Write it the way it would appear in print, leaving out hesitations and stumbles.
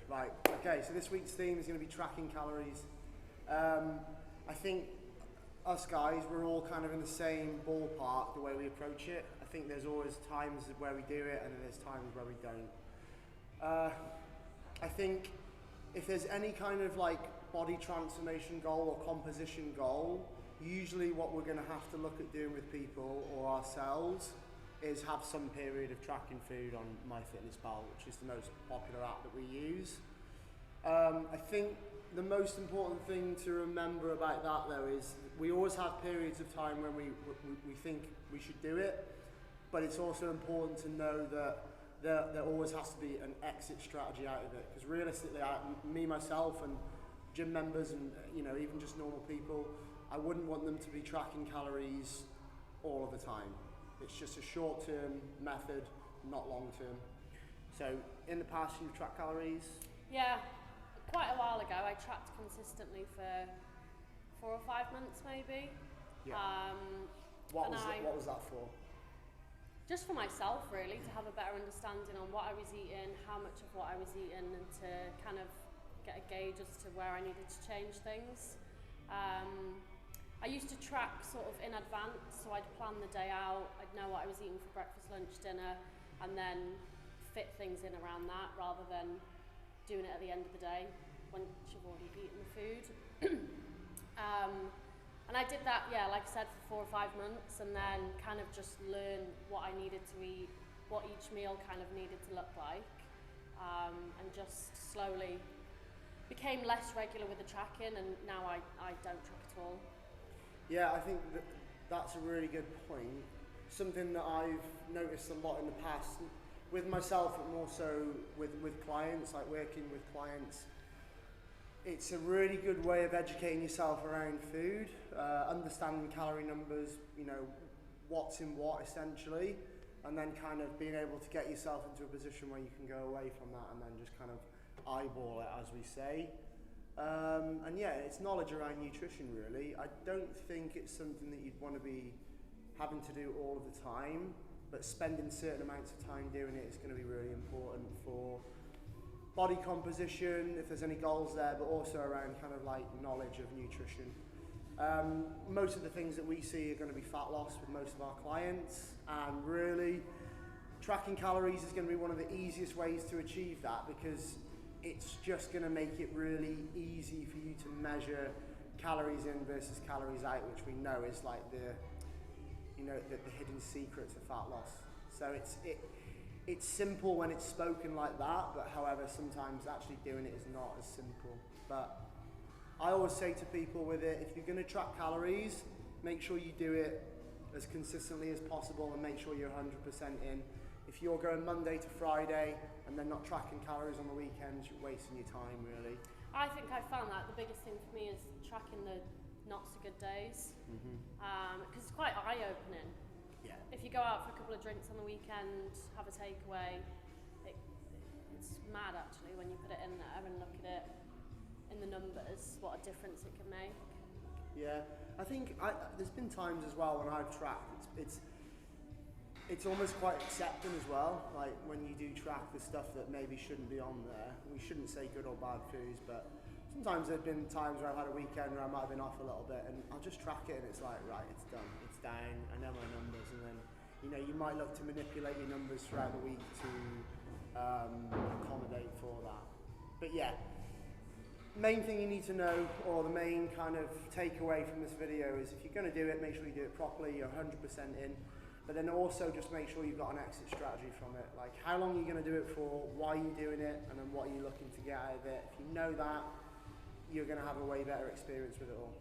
Good. Right. Okay. So this week's theme is going to be tracking calories. I think us guys, we're all kind of in the same ballpark the way we approach it. I think there's always times where we do it, and then there's times where we don't. I think if there's any kind of like body transformation goal or composition goal, usually what we're going to have to look at doing with people or ourselves is have some period of tracking food on MyFitnessPal, which is the most popular app that we use. I think the most important thing to remember about that though is we always have periods of time when we think we should do it, but it's also important to know that there always has to be an exit strategy out of it, because realistically, me, myself and gym members and even just normal people, I wouldn't want them to be tracking calories all of the time. It's just a short-term method, not long-term. So in the past you've tracked calories? Yeah, quite a while ago I tracked consistently for 4 or 5 months maybe. Yeah. What was that for? Just for myself really, to have a better understanding on what I was eating, how much of what I was eating, and to kind of get a gauge as to where I needed to change things. I used to track sort of in advance, so I'd plan the day out, I'd know what I was eating for breakfast, lunch, dinner, and then fit things in around that rather than doing it at the end of the day when you've already eaten the food. And I did that, yeah, like I said, for 4 or 5 months, and then kind of just learn what I needed to eat, what each meal kind of needed to look like, and just slowly became less regular with the tracking, and now I don't track at all. Yeah, I think that's a really good point. Something that I've noticed a lot in the past, with myself and more so with clients, like working with clients, it's a really good way of educating yourself around food, understanding calorie numbers, what's in what essentially, and then kind of being able to get yourself into a position where you can go away from that and then just kind of eyeball it, as we say. And yeah, it's knowledge around nutrition really. I don't think it's something that you'd want to be having to do all of the time, but spending certain amounts of time doing it is going to be really important for body composition, if there's any goals there, but also around kind of like knowledge of nutrition. Most of the things that we see are going to be fat loss with most of our clients, and really tracking calories is going to be one of the easiest ways to achieve that, because it's just going to make it really easy for you to measure calories in versus calories out, which we know is like the hidden secret to fat loss. So it's simple when it's spoken like that, but however, sometimes actually doing it is not as simple. But I always say to people with it, if you're going to track calories, make sure you do it as consistently as possible and make sure you're 100% in. If you're going Monday to Friday and then not tracking calories on the weekends, you're wasting your time really. I think I found that the biggest thing for me is tracking the not so good days, because it's quite eye-opening. Yeah. If you go out for a couple of drinks on the weekend, have a takeaway, it's mad actually when you put it in there and look at it in the numbers, what a difference it can make. Yeah, I think there's been times as well when I've tracked, it's almost quite accepting as well, like when you do track the stuff that maybe shouldn't be on there. We shouldn't say good or bad foods, but sometimes there's been times where I've had a weekend where I might have been off a little bit and I'll just track it and it's like, right, it's done, it's down, I know my numbers, and then you might look to manipulate your numbers throughout the week to accommodate for that. But yeah, main thing you need to know, or the main kind of takeaway from this video, is if you're going to do it, make sure you do it properly, you're 100% in. But then also just make sure you've got an exit strategy from it. Like how long are you going to do it for, why are you doing it, and then what are you looking to get out of it. If you know that, you're going to have a way better experience with it all.